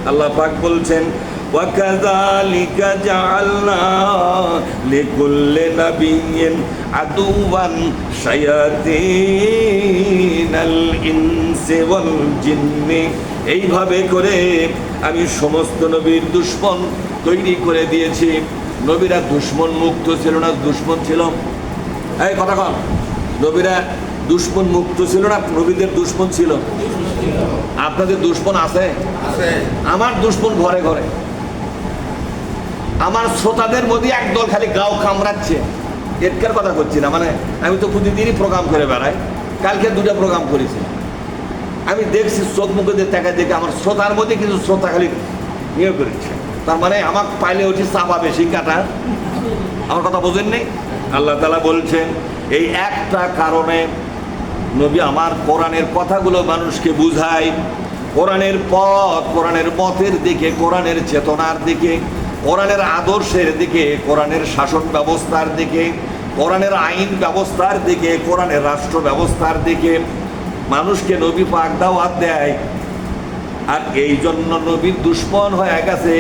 আল্লাহ পাক বলছেন ওয়াকাযালিকা জাআলনা লিকুল্লি নাবিয়্যিন আদুওয়ান শায়াতিনাল ইনসি ওয়াল জিন্নি। এইভাবে করে আমি সমস্ত নবীর দুশমন তৈরি করে দিয়েছি। নবীরা দুশমন মুক্ত ছিল না, দুশমন ছিল? এই কথা কন, নবীরা দুশমন মুক্ত ছিল না, নবীদের দুশমন ছিল? আপনাদের দুশমন আছে? আমার দুশমন ঘরে ঘরে। আমার শ্রোতাদের মধ্যে একদল খালি গাও কামড়াচ্ছে, এরকার কথা করছি না, মানে আমি তো প্রতিদিনই প্রোগ্রাম করে বেড়াই, কালকে 2টা প্রোগ্রাম করেছি। আমি দেখছি চোখ মুখে দেখা দেখে আমার শ্রোতার মধ্যে কিছু শ্রোতা খালি ইয়ে করেছে, তার মানে আমার পাইলে উঠি চাপা বেশি কাটা। আমার কথা বোঝেন নেই? আল্লাহ তাআলা বলছেন এই একটা কারণে নবী আমার কোরআনের কথাগুলো মানুষকে বুঝায়, কোরআনের পথ, কোরআনের মতের দিকে, কোরআনের চেতনার দিকে, কোরআনের আদর্শের দিকে, কোরআনের শাসন ব্যবস্থার দিকে, কোরআনের আইন ব্যবস্থার দিকে, কোরআনের রাষ্ট্র ব্যবস্থার দিকে মানুষকে নবী পাক দাওয়াত দেয়। আর এই জন্য নবীর দুশমন হয়ে গেছে।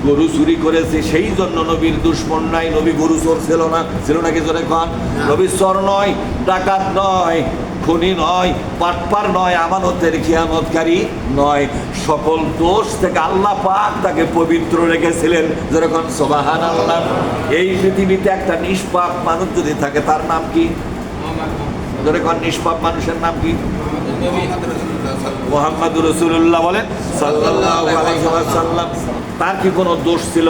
গরু চুরি করেছে সেই জন্য নবীর দুশমন নাই। নবী গরু চোর ছিল না? ছিল নাকি জোরে কন? নবী চোর নয়, ডাকাত নয়, খুনি নয়, পাটপার নয়, আমানতের খিয়ানতকারী নয়। সকল দোষ থেকে আল্লাহ পাক তাকে পবিত্র রেখেছিলেন। যেরকম সুবহানাল্লাহ। এই পৃথিবীতে একটা নিষ্পাপ মানুষ যদি থাকে তার নাম কি? যেরকম নিষ্পাপ মানুষের নাম কি? মুহাম্মাদুর রাসূলুল্লাহ বলেন সাল্লাল্লাহু আলাইহি ওয়াসাল্লাম। তার কি কোনো দোষ ছিল?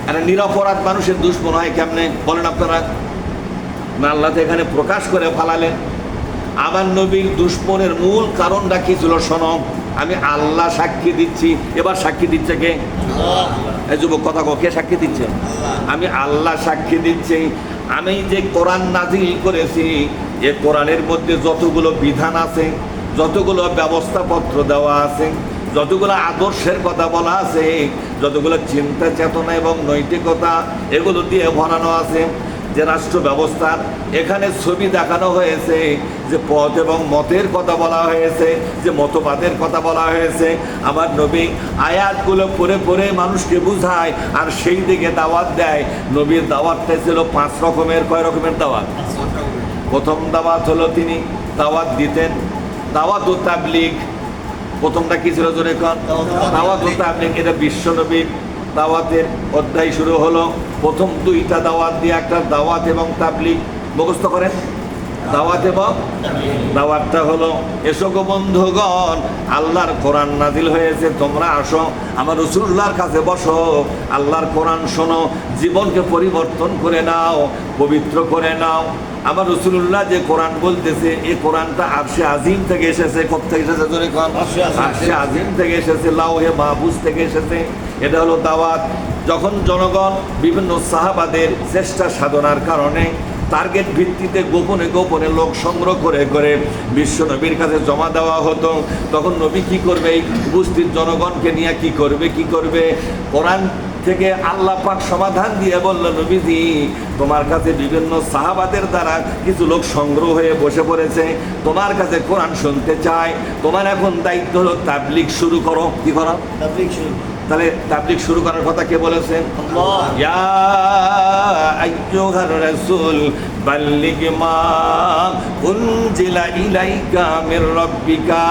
আর নিরপরাধ মানুষের দুশমন হয় কেমনে বলেন আপনারা? না, আল্লাহ তো এখানে প্রকাশ করে ফালালেন। আমার নবীর দুশমনের মূল কারণটা কি ছিল শোনো। আমি আল্লাহ সাক্ষী দিচ্ছি। এবার সাক্ষী দিচ্ছে কে? এই যুবক কথা কও, কে সাক্ষী দিচ্ছে? আমি আল্লাহ সাক্ষী দিচ্ছি। আমি যে কোরআন নাজিল করেছি, এ কোরআনের মধ্যে যতগুলো বিধান আছে, যতগুলো ব্যবস্থাপত্র দেওয়া আছে, যতগুলো আদর্শের কথা বলা আছে, যতগুলো চিন্তা চেতনা এবং নৈতিকতা এগুলো দিয়ে ভরানো আছে, যে রাষ্ট্র ব্যবস্থার এখানে ছবি দেখানো হয়েছে, যে পথ এবং মতের কথা বলা হয়েছে, যে মতবাদের কথা বলা হয়েছে, আমার নবী আয়াতগুলো পড়ে পড়ে মানুষকে বুঝায় আর সেই দিকে দাওয়াত দেয়। নবীর দাওয়াতটা ছিল 5 রকমের। কয় রকমের দাওয়াত? প্রথম দাওয়াত হলো তিনি দাওয়াত দিতেন দাওয়াত ও তাবলীগ। প্রথমটা কি ছিল জোরে কন? দাওয়াত ও তাবলীগ। এটা বিশ্ব নবীর দাওয়াতের অধ্যায় শুরু হলো। প্রথম 2টা দাওয়াত দিয়ে একটা দাওয়াত এবং তাবলীগ মুখস্থ করেন। দাওয়াত এবং দাওয়াতটা হলো এসো গো বন্ধুগণ, আল্লাহর কোরআন নাজিল হয়েছে, তোমরা আসো আমার রাসূলুল্লাহর কাছে বসো, আল্লাহর কোরআন শোনো, জীবনকে পরিবর্তন করে নাও, পবিত্র করে নাও। আমার রাসূলুল্লাহ যে কোরআন বলতেছে, এই কোরআনটা আরশে আজিম থেকে এসেছে। কোত্থেকে এসেছে জোরে কন? আরশে আজিম থেকে এসেছে, লাওহে মাহফুজ থেকে এসেছে। এটা হলো দাওয়াত। যখন জনগণ বিভিন্ন সাহাবাদের চেষ্টা সাধনার কারণে টার্গেট ভিত্তিতে গোপনে গোপনে লোক সংগ্রহ করে করে বিশ্ব নবীর কাছে জমা দেওয়া হতো, তখন নবী কি করবে? এই উপস্থিত জনগণকে নিয়ে কি করবে? কোরআন থেকে আল্লাহ পাক সমাধান দিয়ে বলল, নবীজি তোমার কাছে বিভিন্ন সাহাবাদের দ্বারা কিছু লোক সংগ্রহ হয়ে বসে পড়েছে, তোমার কাছে কোরআন শুনতে চায়, তোমার এখন দায়িত্ব হলো তাবলীগ শুরু করো। কি করো? তাবলীগ শুরু। তাহলে তাবলীগ শুরু করার কথা কে বলেছেন? আল্লাহ। ইয়া আইয়ুহার রাসূল বাল্লিগ মা উনজিলা ইলাইকা মির রাব্বিকা।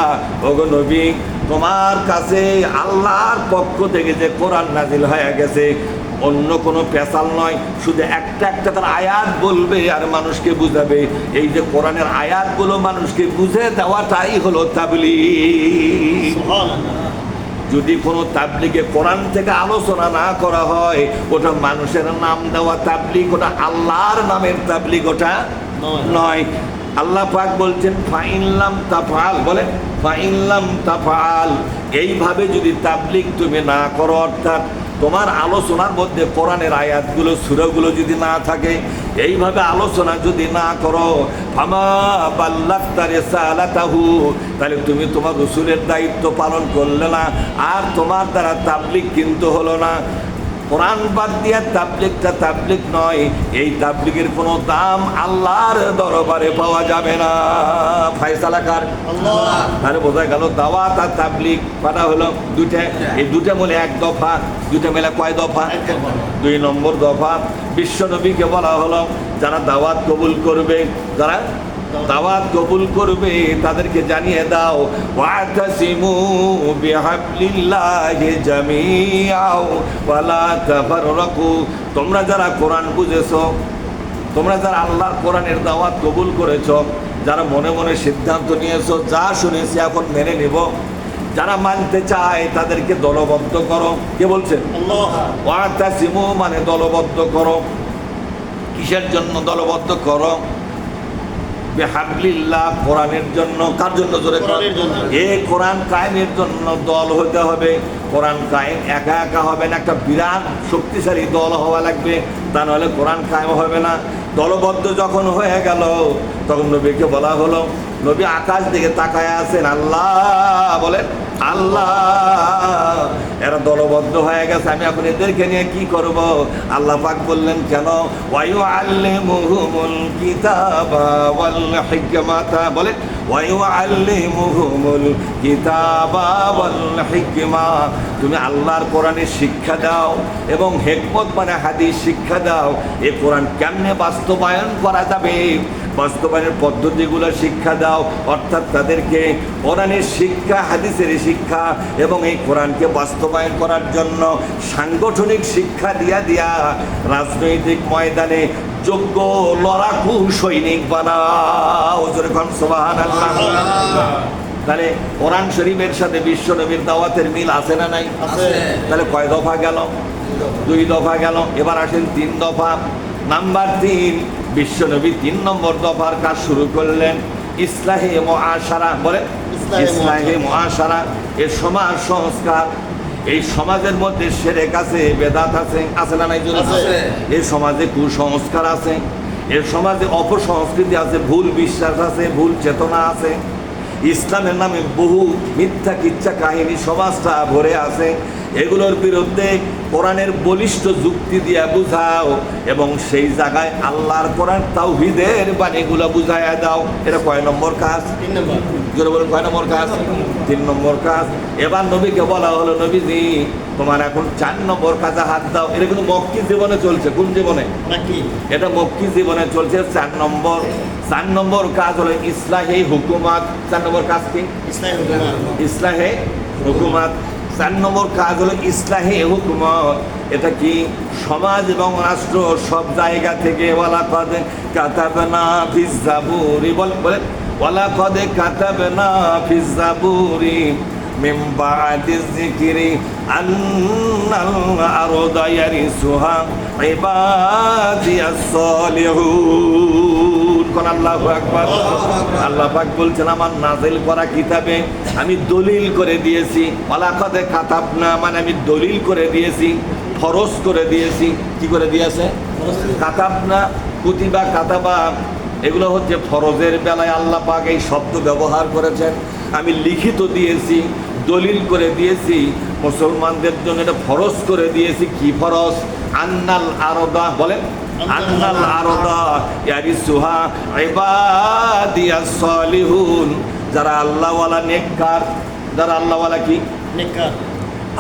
ওগো নবী, তোমার কাছে আল্লাহর পক্ষ থেকে যে কোরআন নাজিল হয়ে গেছে, অন্য কোনো পেশাল নয়, শুধু একটা একটা তার আয়াত বলবে আর মানুষকে বুঝাবে। এই যে কোরআনের আয়াতগুলো মানুষকে বুঝে দেওয়াটাই হলো তাবলীগ। যদি কোনো তাবলীগে কোরআন থেকে আলোচনা না করা হয়, ওটা মানুষের নাম দেওয়া তাবলীগ, ওটা আল্লাহর নামের তাবলীগ ওটা নয়। আল্লাহ পাক বলছেন ফাইনলাম তাফআল, বলেন ফাইনলাম তাফআল। এইভাবে যদি তাবলীগ তুমি না করো, অর্থাৎ তোমার আলোচনার মধ্যে কোরআনের আয়াতগুলো সূরাগুলো যদি না থাকে, এইভাবে আলোচনা যদি না করো, ফামা বাল্লাগতা রিসালাতাহু, তাহলে তুমি তোমার রাসূলের দায়িত্ব পালন করলে না, আর তোমার দ্বারা তাবলীগ কিন্তু হলো না। কোরআন বাদ দিয়ে তাবলীগটা তাবলীগ নয়। এই তাবলীগের কোনো দাম আল্লাহর দরবারে পাওয়া যাবে না। ফয়সালা কার? আল্লাহ। তাহলে বোঝা গেল দাওয়াত আর তাবলীগ কটা হলো? দুটা। এই দুটা মিলে এক দফা, দুটা মিলে কয় দফা? 2 নম্বর দফা। বিশ্ব নবীকে বলা হলো যারা দাওয়াত কবুল করবে, যারা দাওয়াত কবুল করবে তাদেরকে জানিয়ে দাও ওয়াতাসিমু বিহাবলিল্লাহি জামিআও ওয়ালা তাফাররাকু। তোমরা যারা কোরআন বুঝেছো, তোমরা যারা আল্লাহর কোরআনের দাওয়াত কবুল করেছো, যারা মনে মনে সিদ্ধান্ত নিয়েছো যা শুনেছি এখন মেনে নেব, যারা মানতে চায় তাদেরকে দলবদ্ধ করো। কে বলছেন? আল্লাহ। ওয়াতাসিমু মানে দলবদ্ধ করো। কিসের জন্য দলবদ্ধ করো? বিহাবলিল্লাহ, কোরআনের জন্য। কার জন্য? জোরে কোরআনের জন্য। এই কোরআন কায়েমের জন্য দল হতে হবে। কোরআন কায়েম একা একা হবে না, একটা বিরাট শক্তিশালী দল হওয়া লাগবে, তা নাহলে কোরআন কায়েম হবে না। দলবদ্ধ যখন হয়ে গেল তখন নবীকে বলা হলো, নবী আকাশ দিকে তাকায় আছেন, আল্লাহ বলেন আল্লাহ, এরা দলবদ্ধ হয়ে গেছে, আমি এখন এদেরকে নিয়ে কি করব? আল্লাহ পাক বললেন কেন? ওয়ায়ুআল্লিমুহুমুল কিতাবা ওয়াল হিকমাতা, বলেন ওয়ায়ুআল্লিমুহুমুল কিতাবা ওয়াল হিকমা। তুমি আল্লাহর কোরআনের শিক্ষা দাও এবং হিকমত মানে হাদিস শিক্ষা দাও। এই কোরআন কেমনে বাস্তবায়ন করা যাবে, বাস্তবায়নের পদ্ধতিগুলো শিক্ষা দাও। অর্থাৎ তাদেরকে কোরআনের শিক্ষা, হাদিসের শিক্ষা এবং এই কোরআনকে বাস্তবায়ন করার জন্য সাংগঠনিক শিক্ষা দিয়া রাজনৈতিক ময়দানে যোগ্য লড়াকু সৈনিক বানাও। সুবহানাল্লাহ। তাহলে কোরআন শরীফের সাথে বিশ্ব নবীর দাওয়াতের মিল আছে না নাই? তাহলে কয় দফা গেল? 2 দফা গেল। এবার আসেন 3 দফা। নাম্বার 3, বিশ্বনবী 3 নম্বর দফার কাজ শুরু করলেন, ইসলাহে মুআশারা। বলে ইসলাহে মুআশারা, এ সমাজ সংস্কার। এই সমাজের মধ্যে শিরক আছে, বেদাত আছে, আছে না নাই? এই সমাজে কুসংস্কার আছে, এর সমাজে অপসংস্কৃতি আছে, ভুল বিশ্বাস আছে, ভুল চেতনা আছে, ইসলামের নামে বহু মিথ্যা কিচ্ছা কাহিনী সমাজটা ভরে আছে। এগুলোর বিরুদ্ধে কোরআনের বলিষ্ঠ যুক্তি দিয়ে বুঝাও এবং সেই জায়গায় আল্লাহর কোরআন তাওহীদের বাণীগুলো বুঝাইয়া দাও। এটা কয় নম্বর কাজ? 3 নম্বর। জোরে বলেন, কয় নম্বর কাজ? 3 নম্বর কাজ। এবার নবীকে বলা হলো, নবীজি তোমার এখন 4 নম্বর কাজে হাত দাও। এটা কিন্তু মক্কি জীবনে চলছে। কোন জীবনে? এটা মক্কি জীবনে চলছে। 4 নম্বর। 4 নম্বর কাজ হলো ইসলাহে হুকুমাত। 4 নম্বর কাজ কি? ইসলাহে হুকুমাত। 4 নম্বর কাজ হলো ইসলাহে হুকুমত। এটা কি? সমাজ এবং রাষ্ট্র সব জায়গা থেকে ওয়ালাকাদ কাতাবনা ফিজ জাবুরি, বলেন ওয়ালাকাদ কাতাবনা ফিজ জাবুরি মিন বাদিজ যিকরি আন্নাল আরদা ইয়ারিসুহা ইবাদিয়াস সালিহুন। কোন আল্লাহু আকবার। আল্লাহ পাক বলছেন আমার নাযিল করা কিতাবে আমি দলিল করে দিয়েছি। ওয়ালাকাদ কাতাবনা মানে আমি দলিল করে দিয়েছি, ফরজ করে দিয়েছি। কি করে দিয়েছে? কাতাবনা, কুতিবা, কাতাবা, এগুলো হচ্ছে ফরজের বেলায় আল্লাহ পাক এই শব্দ ব্যবহার করেছেন। আমি লিখিত দিয়েছি, দলিল করে দিয়েছি, মুসলমানদের জন্য এটা ফরজ করে দিয়েছি। কি ফরজ? আন্নাল আরদা, বলেন আন্নাল আরদা ইয়ারিসুহা ইবাদিয়াস সালিহুন। যারা আল্লাহওয়ালা নেককার, যারা আল্লাহওয়ালা কি? নেককার।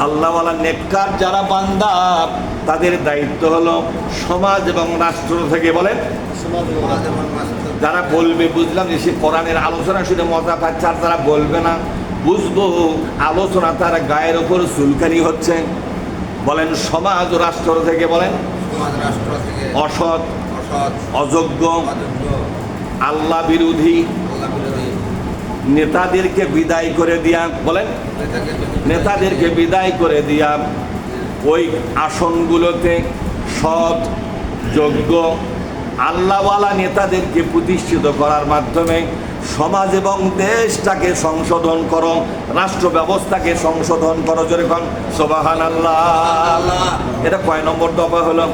আল্লাহওয়ালা নেককার যারা বান্দা, তাদের দায়িত্ব হলো সমাজ এবং রাষ্ট্র থেকে, বলেন যারা বলবে, বুঝলাম যে সে কোরআনের আলোচনা শুনে মজা পাচ্ছে, আর যারা বলবে না, বুঝবো আলোচনা তার গায়ের ওপর চুলকানি হচ্ছে, বলেন সমাজ ও রাষ্ট্র থেকে, বলেন অসৎ, অযোগ্য, আল্লাহ বিরোধী নেতাদেরকে বিদায় করে দিয়া, বলেন নেতাদেরকে বিদায় করে দিয়া ওই আসনগুলোতে সৎ, যোগ্য, আল্লাহওয়ালা নেতাদেরকে প্রতিষ্ঠিত করার মাধ্যমে সমাজ এবং দেশটাকে সংশোধন করো, রাষ্ট্র ব্যবস্থাকে সংশোধন করো। যেরকম সুবহানাল্লাহ। এটা কয় নম্বর দফা হলো?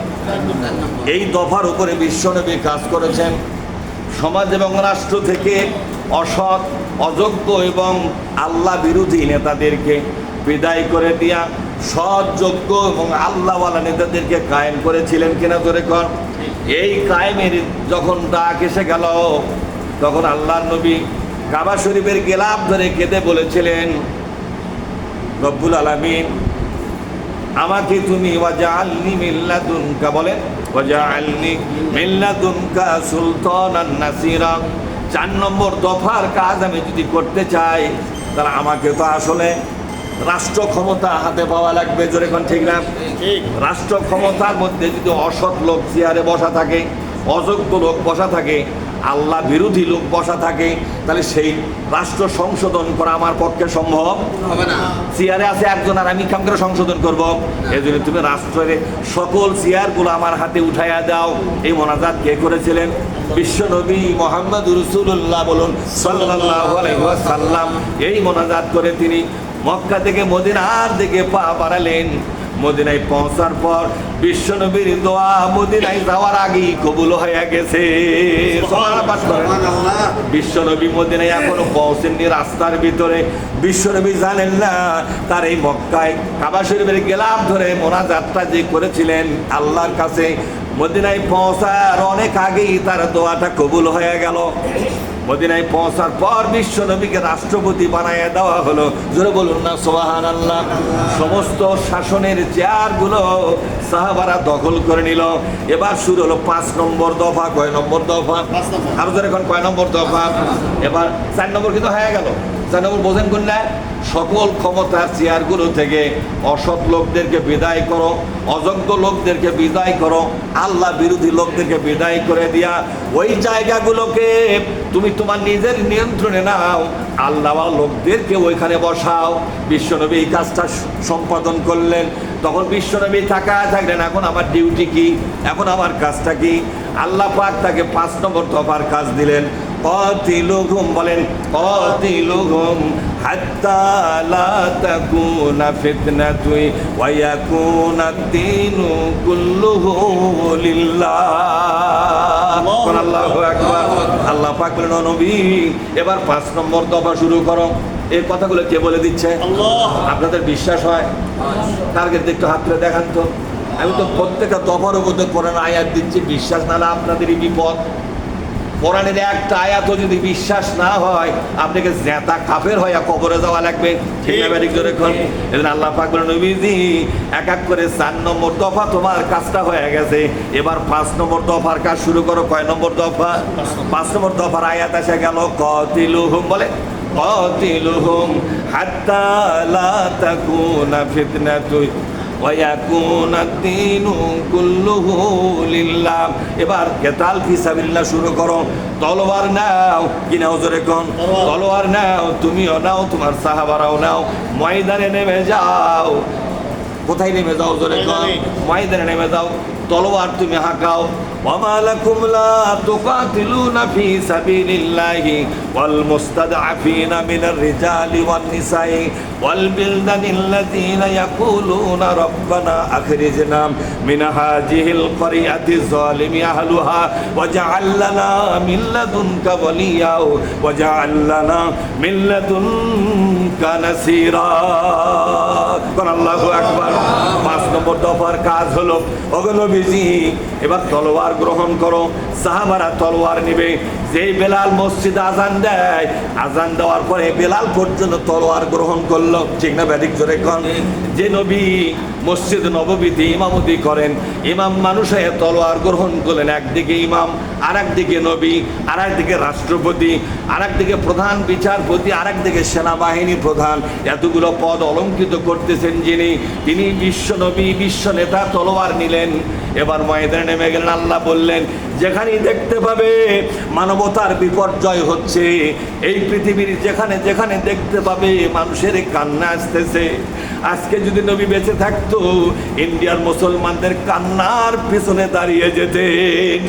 এই দফার উপরে বিশ্বনবী কাজ করেছেন। সমাজ এবং রাষ্ট্র থেকে অসৎ, অযোগ্য এবং আল্লাহ বিরোধী নেতাদেরকে বিদায় করে দিয়া সৎযোগ্য এবং আল্লাহওয়ালা নেতাদেরকে কায়েম করেছিলেন কিনা ধরে কর। এই কায়েমের যখন ডাক এসে গেল, তখন আল্লাহর নবী কাবা শরীফের গেলাপ ধরে কেঁদে বলেছিলেন, রব্বুল আলামিন আমাকে তুমি ওয়াজআলনি মিন লাদুনকা, বলেন ওয়াজআলনি মিন লাদুনকা সুলতানান নাসিরা। 4 নম্বর দফার কাজ আমি যদি করতে চাই, তাহলে আমাকে তো আসলে রাষ্ট্র ক্ষমতা হাতে পাওয়া লাগবে। জোরে কোন ঠিক না? রাষ্ট্র ক্ষমতার মধ্যে যদি অসৎ লোক চেয়ারে বসা থাকে, অযোগ্য লোক বসা থাকে, আল্লাহ বিরোধী লোক বসা থাকে, তাহলে সেই রাষ্ট্র সংশোধন করা আমার পক্ষে সম্ভব হবে না। চেয়ারে আছে একজন আর আমি কাম করে সংশোধন করব। এই জন্য তুমি রাষ্ট্রের সকল চেয়ারগুলো আমার হাতে উঠাইয়া দাও। এই মোনাজাত কে করেছিলেন? বিশ্বনবী মুহাম্মদ রাসূলুল্লাহ বলুন সাল্লাল্লাহু আলাইহি ওয়াসাল্লাম। এই মোনাজাত করে তিনি মক্কা থেকে মদিনার দিকে পা বাড়ালেন। মদিনায় পৌঁছার পর বিশ্বনবীর দোয়া মদিনায় যাওয়ার আগেই কবুল হয়ে গেছে। বিশ্বনবী মদিনায় এখনো পৌঁছেননি, রাস্তার ভিতরে। বিশ্বনবী জানেন না তার এই মক্কায় কাবা শরীফের গেলাপ ধরে মোনাজাতটা যে করেছিলেন আল্লাহর কাছে, মদিনায় পৌঁছার অনেক আগেই তার দোয়াটা কবুল হয়ে গেল। মদিনায় পৌঁছার পর বিশ্বনবীকে রাষ্ট্রপতি বানাইয়া দেওয়া হলো। জোরে বলুন না সুবহানাল্লাহ। সমস্ত শাসনের চেয়ারগুলো সাহাবারা দখল করে নিল। এবার শুরু হলো 5 নম্বর দফা। কয় নম্বর দফা? আরো ধরে এখন কয় নম্বর দফা? এবার 4 নম্বর কিন্তু হয়ে গেল। 4 নম্বর বোঝেন কোন না? সকল ক্ষমতার চেয়ারগুলো থেকে অসৎ লোকদেরকে বিদায় করো, অযোগ্য লোকদেরকে বিদায় করো, আল্লাহ বিরোধী লোকদেরকে বিদায় করে দিয়া ওই জায়গাগুলোকে তুমি তোমার নিজের নিয়ন্ত্রণে নাও, আল্লাহ লোকদেরকে ওইখানে বসাও। বিশ্বনবী এই কাজটা সম্পাদন করলেন। তখন বিশ্বনবী তাকায় থাকলেন, এখন আমার ডিউটি কি, এখন আমার কাজটা কি? আল্লাহ পাক তাকে 5 নম্বর দফার কাজ দিলেন। কাতিলুহুম, বলেন কাতিলুহুম হাত্তা লা তাকুনা ফিতনাতুন ওয়া ইয়াকুনাদ-দীনু কুল্লুহু লিল্লাহ। আল্লাহু আকবার। আল্লাহ পাক বলেন, ও নবী এবার 5 নম্বর দফা শুরু করো। এই কথাগুলো কে বলে দিচ্ছে? আল্লাহ। আপনাদের বিশ্বাস হয়? টার্গেট একটু হাত তুলে দেখান তো। আমি তো প্রত্যেকটা দফার মধ্যে কোরআন আয়াত দিচ্ছি, বিশ্বাস না হলে আপনাদেরই বিপদ। কোরআনের একটা আয়াতও যদি বিশ্বাস না হয়, আপনাকে জেতা কাফের হয়ে কবরে যাওয়া লাগবে। ঠিক না ব্যারিক জোরে কোন? এজন্য আল্লাহ পাক বলেন, নবীজি এক এক করে 4 নম্বর দফা তোমার কাজটা হয়ে গেছে, এবার 5 নম্বর দফার কাজ শুরু করো। কয় নম্বর দফা? 5 নম্বর দফার আয়াত এসে গেল, কাতিলুহুম, বলে কাতিলুহুম হাত্তা লা তাকুনা ফিতনাতুন ওয়া ইয়াকুনাদ-দীনু কুল্লুহু লিল্লাহ। এবার কিতাল ফি সাবিলিল্লাহ শুরু করো। তলোয়ার নাও, কি নাও জোরে কোন? তলোয়ার নাও, তুমিও নাও, তোমার সাহাবারাও নাও, ময়দানে নেমে যাও। কোথায় নেমে যাও জোরে কোন? ময়দানে নেমে যাও, তলোয়ার তুমি হাঁকাও। ওয়ামা লাকুম লা তুকাতিলুনা ফি সাবিলিল্লাহি ওয়াল মুস্তাদআফিনা মিনার রিজালি ওয়ান নিসাই ওয়াল বিলদানিল্লাযীনা ইয়াকুলুনা রাব্বানা আখরিজনা মিন হাযিহিল ক্বরিয়াতি যালিমি আহলুহা ওয়াজআল লানা মিন লাদুনকা ওয়ালিয়া ওয়াজআল লানা মিন লাদুনকা নাসীরা। আল্লাহু আকবার। 5 নম্বর দফার কাজ হলো, ওগো নবীজি এবার তলোয়ার গ্রহণ করো। সাহাবারা তলোয়ার নেবে। যেই বেলাল মসজিদে আজান দেয়, আজান দেওয়ার পরে বেলাল পর্যন্ত তলোয়ার গ্রহণ করলো। ঠিক না ব্যাধিক জোরে কোন? যে নবী মসজিদ নববীতে ইমামতি করেন, ইমাম মানুষে তলোয়ার গ্রহণ করলেন। একদিকে ইমাম, আর একদিকে নবী, আর একদিকে রাষ্ট্রপতি, আর একদিকে প্রধান বিচারপতি, আর একদিকে সেনাবাহিনী প্রধান। এতগুলো পদ অলঙ্কৃত করতেছেন যিনি, তিনি বিশ্ব নবী, বিশ্ব নেতা। তলোয়ার নিলেন, এবার ময়দানে নেমে গেলেন। আল্লাহ বললেন, যেখানেই দেখতে পাবে মানবতার বিপর্যয় হচ্ছে, এই পৃথিবীর যেখানে যেখানে দেখতে পাবে মানুষের কান্না আসতেছে, আজকে যদি নবী বেঁচে থাকতো ইন্ডিয়ার মুসলমানদের কান্নার পিছনে দাঁড়িয়ে যেতেন।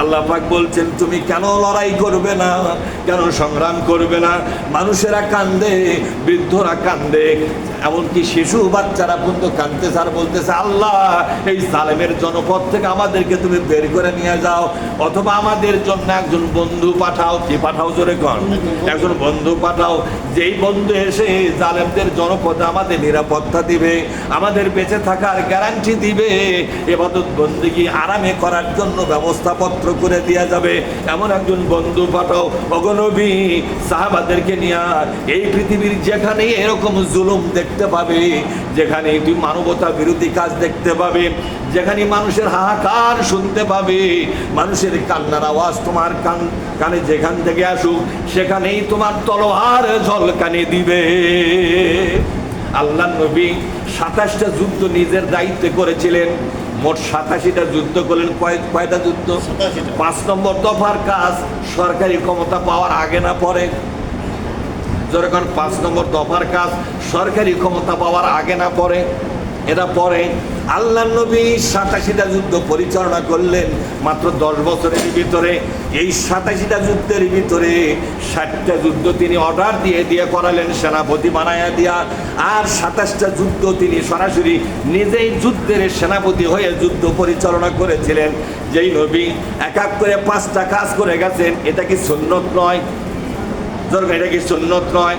আল্লাহ পাক বলছেন, তুমি কেন লড়াই করবে না, কেন সংগ্রাম করবে না? মানুষেরা কান্দে, বৃদ্ধরা কান্দে, এমনকি শিশু বাচ্চারা পর্যন্ত কাঁদতেছে আর বলতেছে, আল্লাহ এই জালেমের জনপদ থেকে আমাদেরকে তুমি বের করে নিয়ে যাও, অথবা আমাদের জন্য একজন বন্ধু পাঠাও। কি পাঠাও? জোরে কর। একজন বন্ধু পাঠাও, যেই বন্ধু এসে জালেমদের জনপদে আমাদের নিরাপত্তা দিবে, আমাদের বেঁচে থাকার গ্যারান্টি দিবে, ইবাদত বন্দেগী আরামে করার জন্য ব্যবস্থাপত্র করে দেওয়া যাবে, এমন একজন বন্ধু পাঠাও। ওগো নবী, সাহাবাদেরকে নিয়ে এই পৃথিবীর যেখানে এরকম জুলুম দেখতে পাবে, যেখানে তুই মানবতা বিরোধী কাজ দেখতে পাবে, যেখানে মানুষের হাহাকার শুনতে পাবে, মানুষের কান্নার আওয়াজ তোমার কানে যেখান থেকে আসুক, সেখানেই তোমার তলোয়ার ঝলকানি দিবে। আল্লাহ নবী 27টা যুদ্ধ নিজের দায়িত্বে করেছিলেন। মোট 87টা যুদ্ধ করলেন। কয়টা যুদ্ধ? 5 নম্বর দফার কাজ সরকারি ক্ষমতা পাওয়ার আগে না পরে? যখন 5 নম্বর দফার কাজ সরকারি ক্ষমতা পাওয়ার আগে না পরে? এটা পরে। আল্লাহ নবী 87টা যুদ্ধ পরিচালনা করলেন মাত্র 10 বছরের ভিতরে। এই 87টা যুদ্ধের ভিতরে 60টা যুদ্ধ তিনি অর্ডার দিয়ে করালেন, সেনাপতি বানায়া দিয়া। আর 27টা যুদ্ধ তিনি সরাসরি নিজেই যুদ্ধের সেনাপতি হয়ে যুদ্ধ পরিচালনা করেছিলেন। যেই নবী এক এক করে 5টা কাজ করে গেছেন, এটা কি সুন্নত নয়? এটা কি সুন্নত নয়?